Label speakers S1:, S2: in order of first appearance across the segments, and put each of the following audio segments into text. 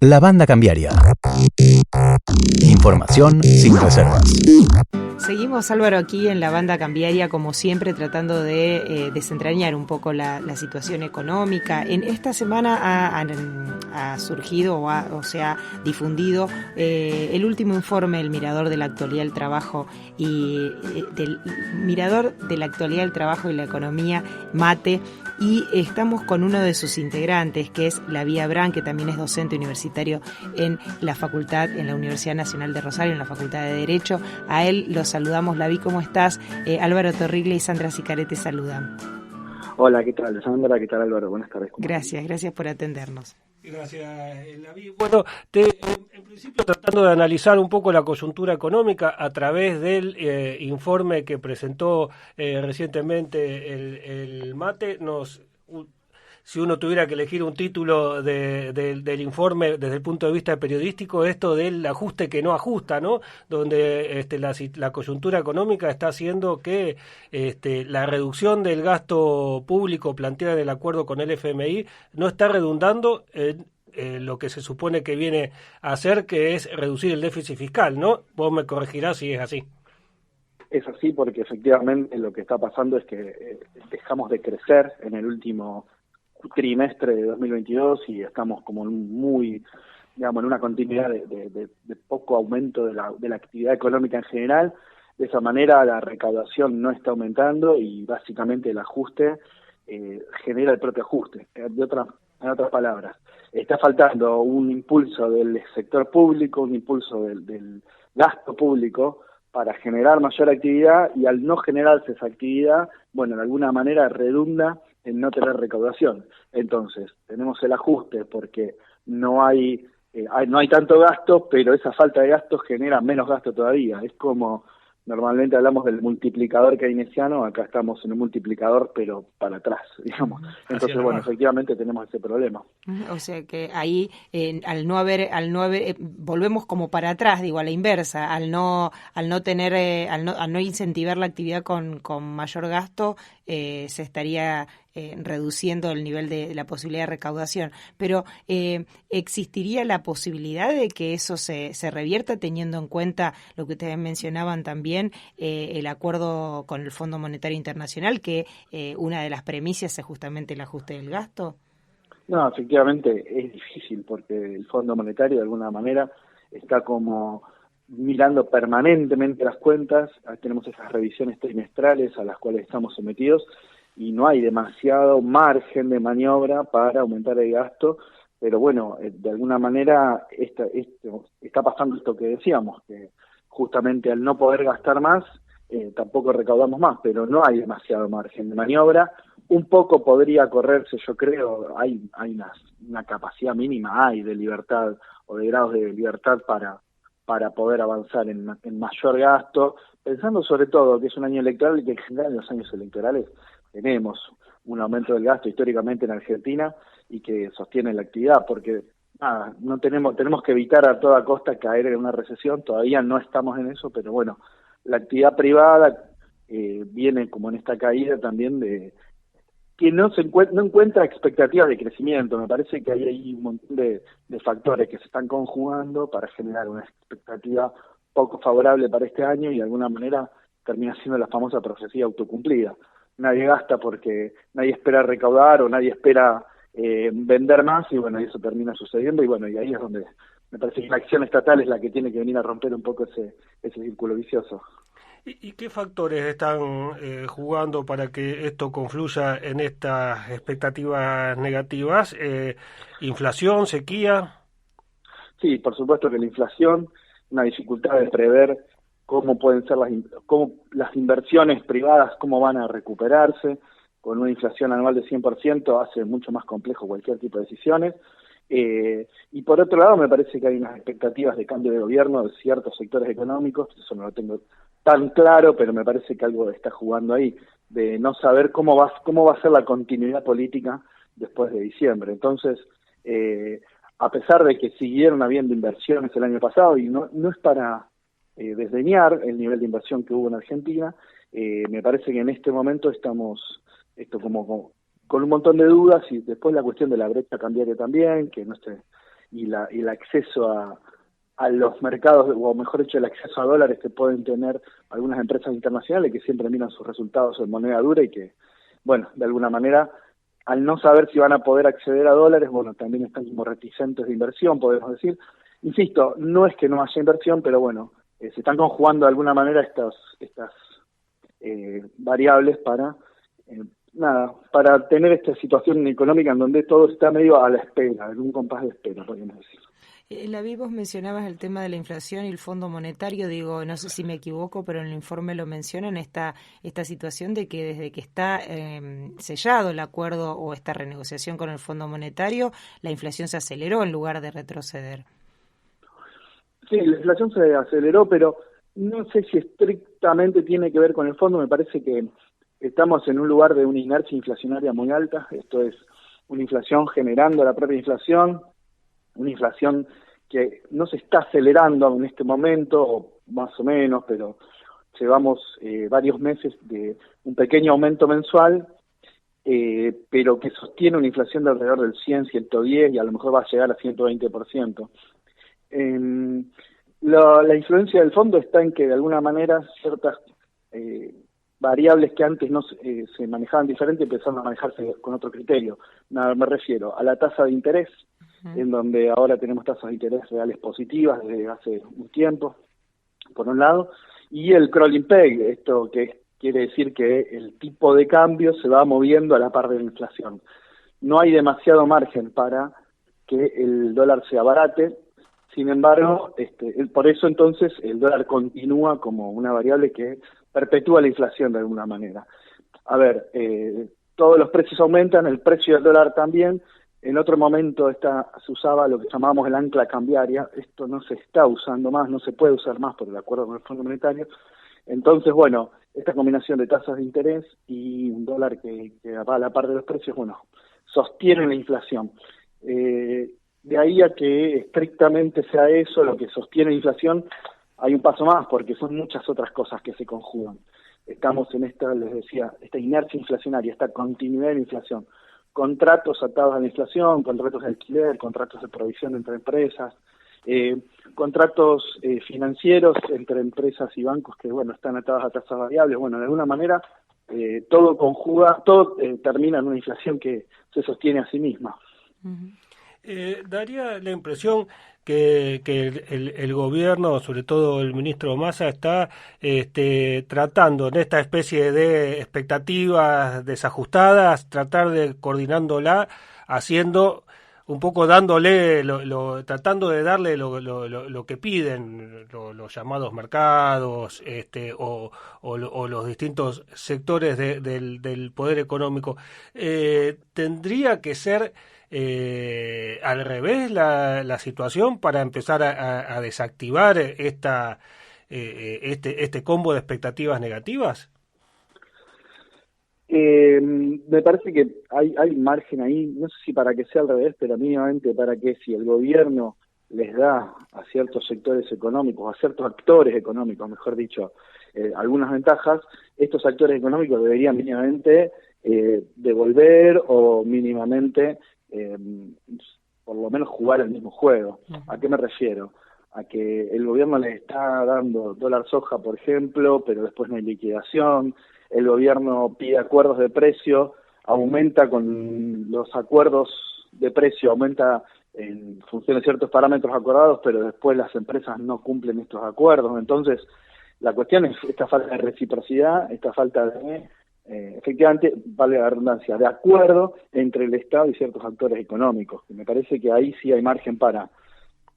S1: La banda cambiaria. Información sin reservas.
S2: Seguimos, Álvaro, aquí en la banda cambiaria, como siempre, tratando de desentrañar un poco la situación económica. En esta semana ha surgido o se ha difundido el último informe del Mirador de la Actualidad del Trabajo y del Mirador de la Actualidad del Trabajo y la Economía, MATE, y estamos con uno de sus integrantes, que es Lavie Abrán, que también es docente universitario en la Universidad Nacional de Rosario, en la Facultad de Derecho. A él lo saludamos. Lavie, ¿cómo estás? Álvaro Torrigle y Sandra Sicaré te saludan.
S3: Hola, ¿qué tal, Sandra? ¿Qué tal, Álvaro? Buenas tardes.
S2: Gracias por atendernos.
S4: Gracias, Lavie. Bueno, en principio tratando de analizar un poco la coyuntura económica a través del informe que presentó recientemente el MATE, si uno tuviera que elegir un título del informe desde el punto de vista periodístico, esto del ajuste que no ajusta, ¿no? Donde la coyuntura económica está haciendo que la reducción del gasto público planteada en el acuerdo con el FMI no está redundando en lo que se supone que viene a hacer, que es reducir el déficit fiscal, ¿no? Vos me corregirás si es así.
S3: Es así porque efectivamente lo que está pasando es que dejamos de crecer en el último trimestre de 2022 y estamos como en una continuidad de poco aumento de la actividad económica en general. De esa manera la recaudación no está aumentando y básicamente el ajuste genera el propio ajuste. En otras palabras, está faltando un impulso del sector público, un impulso del gasto público para generar mayor actividad, y al no generarse esa actividad, bueno, de alguna manera redunda en no tener recaudación. Entonces, tenemos el ajuste porque no hay tanto gasto, pero esa falta de gasto genera menos gasto todavía. Es como normalmente hablamos del multiplicador keynesiano, acá estamos en un multiplicador pero para atrás, digamos. Entonces, bueno, efectivamente tenemos ese problema.
S2: O sea que ahí al no haber volvemos como para atrás, digo, a la inversa, al no incentivar la actividad con mayor gasto, se estaría reduciendo el nivel de la posibilidad de recaudación. Pero ¿existiría la posibilidad de que eso se revierta, teniendo en cuenta lo que ustedes mencionaban también, el acuerdo con el Fondo Monetario Internacional, que una de las premisas es justamente el ajuste del gasto?
S3: No, efectivamente es difícil porque el Fondo Monetario de alguna manera está como mirando permanentemente las cuentas. Tenemos esas revisiones trimestrales a las cuales estamos sometidos y no hay demasiado margen de maniobra para aumentar el gasto, pero bueno, de alguna manera está pasando esto que decíamos, que justamente al no poder gastar más, tampoco recaudamos más, pero no hay demasiado margen de maniobra. Un poco podría correrse, yo creo, hay una capacidad mínima de libertad o de grados de libertad para poder avanzar en mayor gasto, pensando sobre todo que es un año electoral y que en general en los años electorales tenemos un aumento del gasto históricamente en Argentina y que sostiene la actividad, porque tenemos que evitar a toda costa caer en una recesión. Todavía no estamos en eso, pero bueno, la actividad privada viene como en esta caída también de que no encuentra expectativas de crecimiento. Me parece que hay ahí un montón de factores que se están conjugando para generar una expectativa poco favorable para este año y de alguna manera termina siendo la famosa profecía autocumplida. Nadie gasta porque nadie espera recaudar o nadie espera vender más, y bueno, eso termina sucediendo, y bueno, y ahí es donde me parece que la acción estatal es la que tiene que venir a romper un poco ese círculo vicioso.
S4: ¿Y qué factores están jugando para que esto confluya en estas expectativas negativas? ¿Inflación, sequía?
S3: Sí, por supuesto que la inflación, una dificultad de prever cómo pueden ser cómo las inversiones privadas, cómo van a recuperarse. Con una inflación anual de 100% hace mucho más complejo cualquier tipo de decisiones. Y por otro lado, me parece que hay unas expectativas de cambio de gobierno de ciertos sectores económicos, eso no lo tengo tan claro, pero me parece que algo está jugando ahí, de no saber cómo va a ser la continuidad política después de diciembre. Entonces, a pesar de que siguieron habiendo inversiones el año pasado, y no es para desdeñar el nivel de inversión que hubo en Argentina, me parece que en este momento estamos como con un montón de dudas, y después la cuestión de la brecha cambiaria también, que y el acceso a los mercados, o mejor dicho, el acceso a dólares que pueden tener algunas empresas internacionales que siempre miran sus resultados en moneda dura y que, bueno, de alguna manera, al no saber si van a poder acceder a dólares, bueno, también están como reticentes de inversión, podemos decir. Insisto, no es que no haya inversión, pero bueno, se están conjugando de alguna manera estas variables para tener esta situación económica en donde todo está medio a la espera, en un compás de espera, podríamos decir.
S2: Lavi, vos mencionabas el tema de la inflación y el Fondo Monetario, digo, no sé si me equivoco, pero en el informe lo mencionan, esta situación de que desde que está sellado el acuerdo o esta renegociación con el Fondo Monetario, la inflación se aceleró en lugar de retroceder.
S3: Sí, la inflación se aceleró, pero no sé si estrictamente tiene que ver con el fondo. Me parece que estamos en un lugar de una inercia inflacionaria muy alta. Esto es una inflación generando la propia inflación, una inflación que no se está acelerando en este momento, más o menos, pero llevamos varios meses de un pequeño aumento mensual, pero que sostiene una inflación de alrededor del 100, 110 y a lo mejor va a llegar a 120%. La influencia del fondo está en que de alguna manera ciertas variables que antes no se manejaban diferente empezaron a manejarse con otro criterio. Me refiero a la tasa de interés, en donde ahora tenemos tasas de interés reales positivas desde hace un tiempo, por un lado, y el crawling peg, esto que quiere decir que el tipo de cambio se va moviendo a la par de la inflación. No hay demasiado margen para que el dólar se abarate. Sin embargo, por eso entonces el dólar continúa como una variable que perpetúa la inflación de alguna manera. A ver, todos los precios aumentan, el precio del dólar también. En otro momento se usaba lo que llamábamos el ancla cambiaria. Esto no se está usando más, no se puede usar más por el acuerdo con el Fondo Monetario. Entonces, bueno, esta combinación de tasas de interés y un dólar que va a la par de los precios, bueno, sostiene la inflación. De ahí a que estrictamente sea eso lo que sostiene la inflación, hay un paso más, porque son muchas otras cosas que se conjugan. Estamos en les decía, esta inercia inflacionaria, esta continuidad de la inflación. Contratos atados a la inflación, contratos de alquiler, contratos de provisión entre empresas, contratos financieros entre empresas y bancos que, bueno, están atados a tasas variables. Bueno, de alguna manera todo conjuga, todo termina en una inflación que se sostiene a sí misma.
S4: Daría la impresión que el gobierno, sobre todo el ministro Massa, está tratando en esta especie de expectativas desajustadas, tratar de coordinándola, haciendo un poco dándole, tratando de darle lo que piden los llamados mercados o los distintos sectores del poder económico. Tendría que ser al revés la situación para empezar a desactivar este combo de expectativas negativas.
S3: Me parece que hay margen ahí, no sé si para que sea al revés, pero mínimamente para que si el gobierno les da a ciertos sectores económicos, a ciertos actores económicos, mejor dicho, algunas ventajas, estos actores económicos deberían mínimamente devolver o mínimamente por lo menos jugar el mismo juego. ¿A qué me refiero? A que el gobierno les está dando dólar soja, por ejemplo, pero después no hay liquidación. El gobierno pide acuerdos de precio, aumenta con los acuerdos de precio, aumenta en función de ciertos parámetros acordados, pero después las empresas no cumplen estos acuerdos. Entonces, la cuestión es esta falta de reciprocidad, esta falta de, efectivamente, vale la redundancia, de acuerdo entre el Estado y ciertos actores económicos. Y me parece que ahí sí hay margen para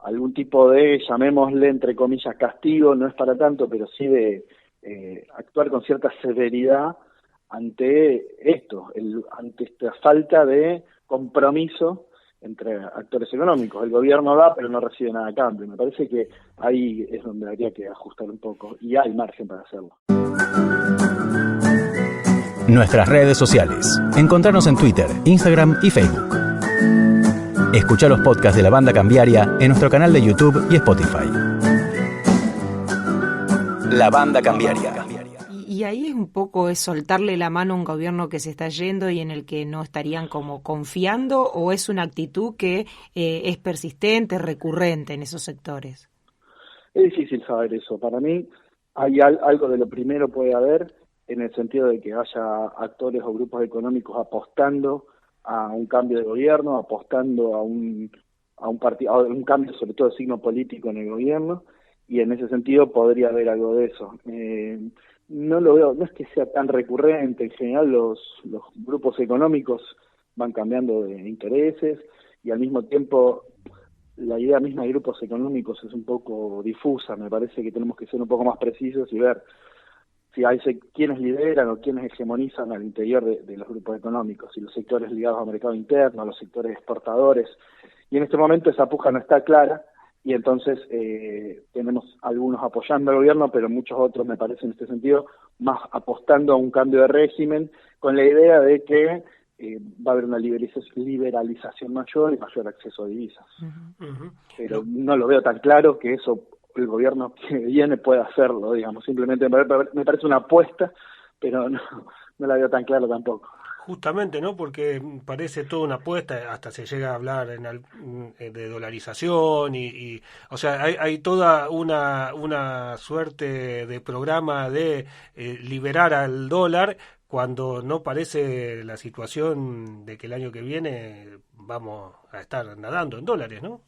S3: algún tipo de, llamémosle, entre comillas, castigo, no es para tanto, pero sí de actuar con cierta severidad ante esto, ante esta falta de compromiso entre actores económicos. El gobierno da, pero no recibe nada a cambio. Me parece que ahí es donde habría que ajustar un poco, y hay margen para hacerlo.
S1: Nuestras redes sociales. Encontrarnos en Twitter, Instagram y Facebook. Escuchá los podcasts de La Banda Cambiaria en nuestro canal de YouTube y Spotify. La Banda Cambiaria.
S2: Y ahí es un poco es soltarle la mano a un gobierno que se está yendo y en el que no estarían como confiando, ¿o es una actitud que es persistente, recurrente en esos sectores?
S3: Es difícil saber eso. Para mí hay algo de lo primero puede haber, en el sentido de que haya actores o grupos económicos apostando a un cambio de gobierno, apostando a un partido, a un cambio sobre todo de signo político en el gobierno, y en ese sentido podría haber algo de eso. No lo veo, no es que sea tan recurrente. En general los grupos económicos van cambiando de intereses, y al mismo tiempo la idea misma de grupos económicos es un poco difusa. Me parece que tenemos que ser un poco más precisos y ver si hay quienes lideran o quienes hegemonizan al interior de los grupos económicos, y los sectores ligados al mercado interno, los sectores exportadores. Y en este momento esa puja no está clara, y entonces tenemos algunos apoyando al gobierno, pero muchos otros, me parece en este sentido, más apostando a un cambio de régimen, con la idea de que va a haber una liberalización mayor y mayor acceso a divisas.
S2: Uh-huh.
S3: Pero no lo veo tan claro que eso el gobierno que viene pueda hacerlo, digamos. Simplemente me parece una apuesta, pero no la veo tan claro tampoco.
S4: Justamente, ¿no? Porque parece toda una apuesta, hasta se llega a hablar de dolarización y o sea, hay toda una suerte de programa de liberar al dólar, cuando no parece la situación de que el año que viene vamos a estar nadando en dólares, ¿no?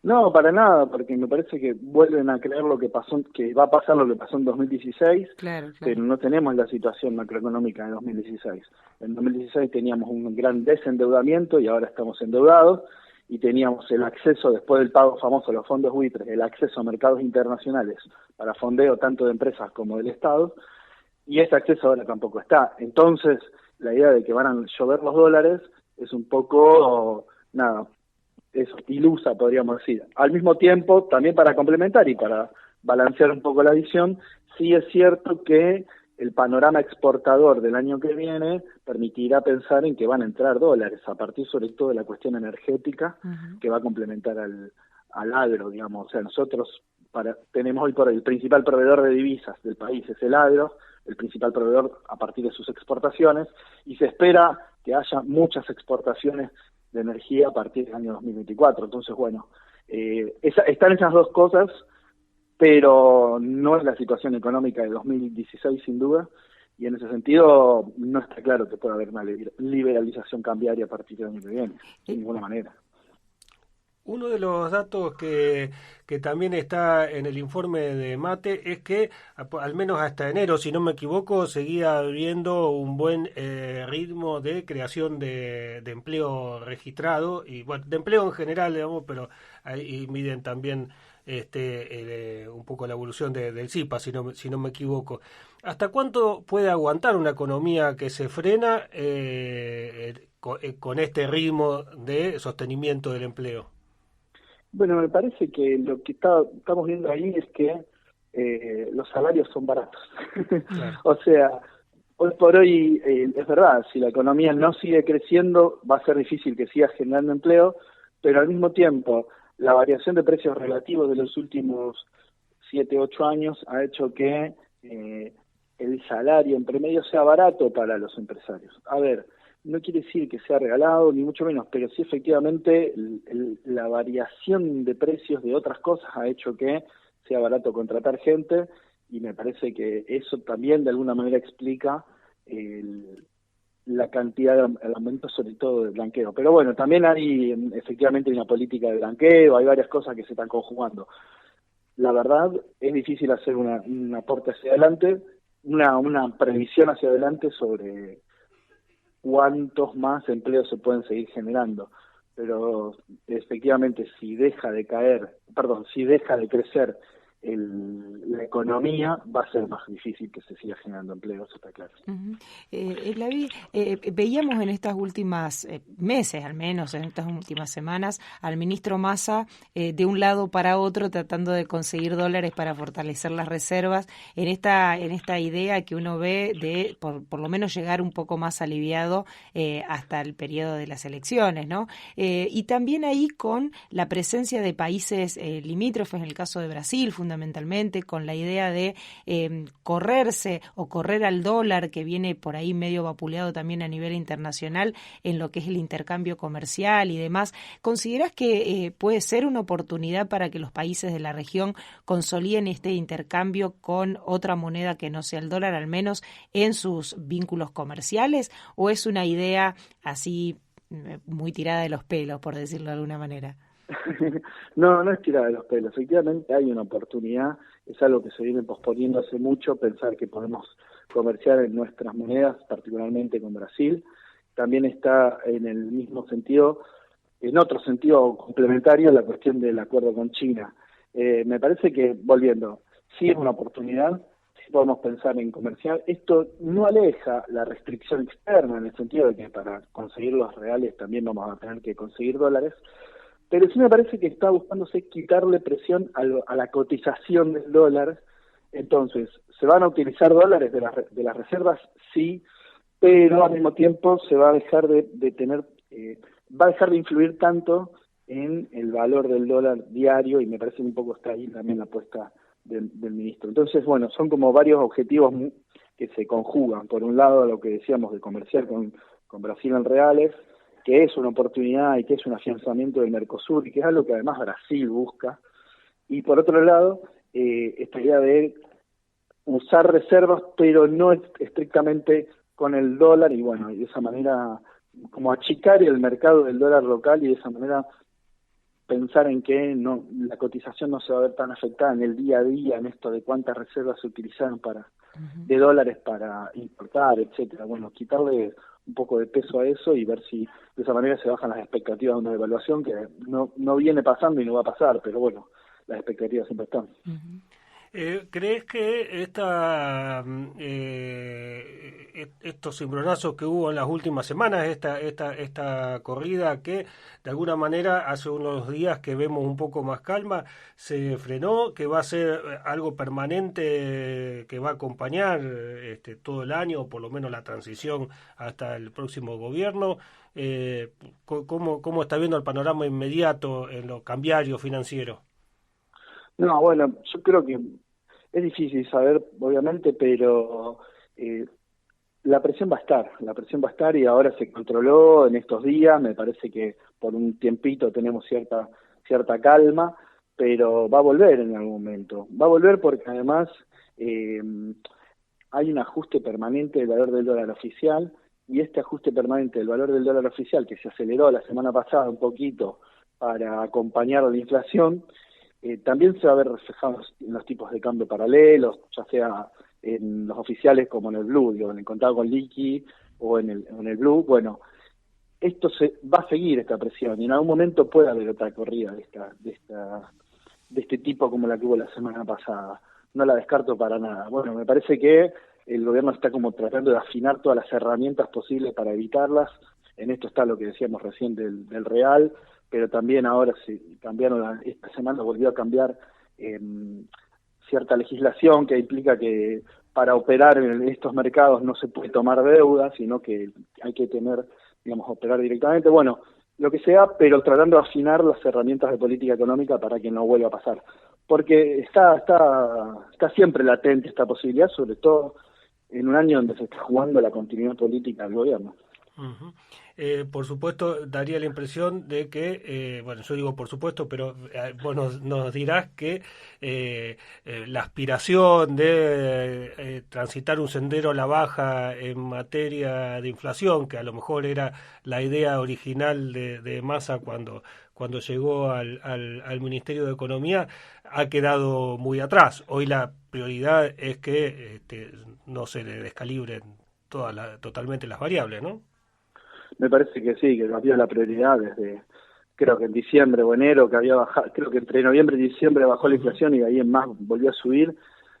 S3: No, para nada, porque me parece que vuelven a creer lo que pasó, que va a pasar lo que pasó en 2016,
S2: claro.
S3: Pero no tenemos la situación macroeconómica de 2016. En 2016 teníamos un gran desendeudamiento y ahora estamos endeudados, y teníamos el acceso, después del pago famoso de los fondos buitres, el acceso a mercados internacionales para fondeo tanto de empresas como del Estado, y ese acceso ahora tampoco está. Entonces, la idea de que van a llover los dólares es un poco, es ilusa, podríamos decir. Al mismo tiempo, también para complementar y para balancear un poco la visión, sí es cierto que el panorama exportador del año que viene permitirá pensar en que van a entrar dólares, a partir sobre todo de la cuestión energética, uh-huh, que va a complementar al agro, digamos. O sea, nosotros tenemos hoy por hoy el principal proveedor de divisas del país es el agro, el principal proveedor a partir de sus exportaciones, y se espera que haya muchas exportaciones de energía a partir del año 2024. Entonces, bueno, están esas dos cosas, pero no es la situación económica de 2016 sin duda, y en ese sentido no está claro que pueda haber una liberalización cambiaria a partir del año que viene, de ninguna manera.
S4: Uno de los datos que también está en el informe de Mate es que al menos hasta enero, si no me equivoco, seguía habiendo un buen ritmo de creación de empleo registrado, y bueno, de empleo en general, digamos, pero ahí miden también un poco la evolución del CIPA, si no me equivoco. ¿Hasta cuánto puede aguantar una economía que se frena con este ritmo de sostenimiento del empleo?
S3: Bueno, me parece que lo que estamos viendo ahí es que los salarios son baratos. Claro. O sea, hoy por hoy es verdad, si la economía no sigue creciendo, va a ser difícil que siga generando empleo, pero al mismo tiempo la variación de precios relativos de los últimos 7, 8 años ha hecho que el salario en promedio sea barato para los empresarios. A ver, no quiere decir que sea regalado, ni mucho menos, pero sí efectivamente la variación de precios de otras cosas ha hecho que sea barato contratar gente, y me parece que eso también de alguna manera explica la cantidad de aumento, sobre todo de blanqueo. Pero bueno, también hay efectivamente una política de blanqueo, hay varias cosas que se están conjugando. La verdad, es difícil hacer un aporte hacia adelante, una previsión hacia adelante sobre cuántos más empleos se pueden seguir generando, pero efectivamente si deja de crecer la economía, va a ser más difícil que se siga generando empleo, eso está claro.
S2: Uh-huh. Veíamos en estas últimas meses, al menos en estas últimas semanas, al ministro Massa de un lado para otro tratando de conseguir dólares para fortalecer las reservas, en esta idea que uno ve de por lo menos llegar un poco más aliviado hasta el periodo de las elecciones, ¿no? Y también ahí con la presencia de países limítrofes, en el caso de Brasil, fundamentalmente, fundamentalmente, con la idea de correrse o correr al dólar, que viene por ahí medio vapuleado también a nivel internacional en lo que es el intercambio comercial y demás. ¿Consideras que puede ser una oportunidad para que los países de la región consoliden este intercambio con otra moneda que no sea el dólar, al menos en sus vínculos comerciales? ¿O es una idea así muy tirada de los pelos, por decirlo de alguna manera?
S3: No, no es tirada de los pelos. Efectivamente hay una oportunidad, es algo que se viene posponiendo hace mucho, pensar que podemos comerciar en nuestras monedas, particularmente con Brasil. También está en el mismo sentido, en otro sentido complementario, la cuestión del acuerdo con China. Me parece que, volviendo, sí es una oportunidad, sí podemos pensar en comerciar. Esto no aleja la restricción externa, en el sentido de que para conseguir los reales también vamos a tener que conseguir dólares, pero sí me parece que está buscándose quitarle presión a la cotización del dólar. Entonces, ¿se van a utilizar dólares de las reservas? Sí, pero al mismo tiempo se va a dejar de tener, va a dejar de influir tanto en el valor del dólar diario, y me parece un poco está ahí también la apuesta del ministro. Entonces, bueno, son como varios objetivos que se conjugan. Por un lado, lo que decíamos de comerciar con Brasil en reales, que es una oportunidad y que es un afianzamiento del Mercosur, y que es algo que además Brasil busca. Y por otro lado, esta idea de usar reservas, pero no estrictamente con el dólar, y bueno, y de esa manera como achicar el mercado del dólar local, y de esa manera pensar en que no, la cotización no se va a ver tan afectada en el día a día, en esto de cuántas reservas se utilizaron de dólares para importar, etcétera. Bueno, quitarle un poco de peso a eso y ver si de esa manera se bajan las expectativas de una devaluación que no viene pasando y no va a pasar, pero bueno, las expectativas siempre están.
S4: ¿Crees que estos cimbronazos que hubo en las últimas semanas, esta corrida que de alguna manera hace unos días que vemos un poco más calma, se frenó, que va a ser algo permanente que va a acompañar todo el año, o por lo menos la transición hasta el próximo gobierno? ¿Cómo está viendo el panorama inmediato en lo cambiario financiero?
S3: No, bueno, yo creo que es difícil saber, obviamente, pero la presión va a estar, y ahora se controló en estos días. Me parece que por un tiempito tenemos cierta calma, pero va a volver en algún momento. Va a volver porque además hay un ajuste permanente del valor del dólar oficial, y este ajuste permanente del valor del dólar oficial, que se aceleró la semana pasada un poquito para acompañar la inflación, también se va a ver reflejado en los tipos de cambio paralelos, ya sea en los oficiales como en el blue, digo, en el contado con liqui o en el blue. Bueno, esto va a seguir esta presión, y en algún momento puede haber otra corrida de este tipo como la que hubo la semana pasada. No la descarto para nada. Bueno, me parece que el gobierno está como tratando de afinar todas las herramientas posibles para evitarlas. En esto está lo que decíamos recién del real, pero también ahora esta semana volvió a cambiar cierta legislación que implica que para operar en estos mercados no se puede tomar deuda, sino que hay que operar directamente. Bueno, lo que sea, pero tratando de afinar las herramientas de política económica para que no vuelva a pasar. Porque está siempre latente esta posibilidad, sobre todo en un año donde se está jugando la continuidad política del gobierno.
S4: Uh-huh. Por supuesto, daría la impresión de que, bueno, yo digo por supuesto, pero vos nos dirás que la aspiración de transitar un sendero a la baja en materia de inflación, que a lo mejor era la idea original de Massa cuando llegó al Ministerio de Economía, ha quedado muy atrás. Hoy la prioridad es que no se le descalibren totalmente las variables, ¿no?
S3: Me parece que sí, que cambió la prioridad desde, creo que en diciembre o enero, que había bajado, creo que entre noviembre y diciembre bajó la inflación y de ahí en más volvió a subir.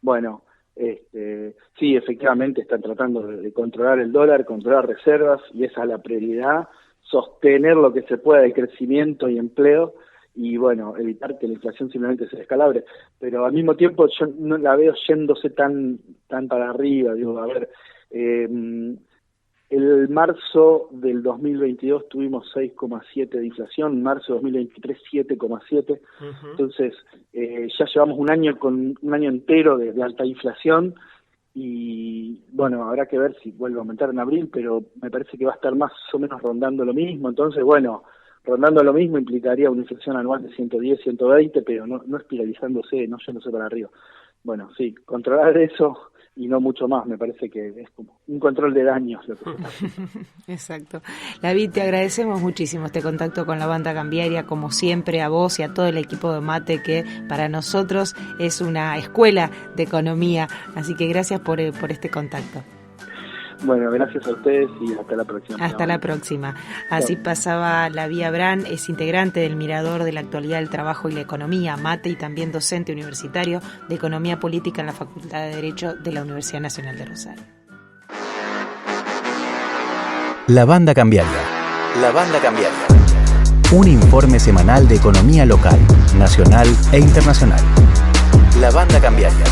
S3: Bueno, sí, efectivamente están tratando de controlar el dólar, controlar reservas, y esa es la prioridad, sostener lo que se pueda de crecimiento y empleo, y bueno, evitar que la inflación simplemente se descalabre. Pero al mismo tiempo yo no la veo yéndose tan para arriba, digo, a ver, El marzo del 2022 tuvimos 6,7 de inflación, marzo de 2023 7,7. Entonces ya llevamos un año entero de alta inflación y bueno, habrá que ver si vuelve a aumentar en abril, pero me parece que va a estar más o menos rondando lo mismo. Entonces, bueno, rondando lo mismo implicaría una inflación anual de 110, 120, pero no espiralizándose, no yéndose para arriba. Bueno, sí, controlar eso y no mucho más, me parece que es como un control de daños lo que se está haciendo.
S2: Exacto. David, te agradecemos muchísimo este contacto con la Banda Cambiaria, como siempre, a vos y a todo el equipo de Mate, que para nosotros es una escuela de economía, así que gracias por este contacto.
S3: Bueno, gracias a ustedes y hasta la próxima.
S2: Hasta la próxima. Así pasaba Lavia Brand, es integrante del Mirador de la Actualidad del Trabajo y la Economía, Mate, y también docente universitario de Economía Política en la Facultad de Derecho de la Universidad Nacional de Rosario.
S1: La Banda Cambiaria. La Banda Cambiaria. Un informe semanal de economía local, nacional e internacional. La Banda Cambiaria.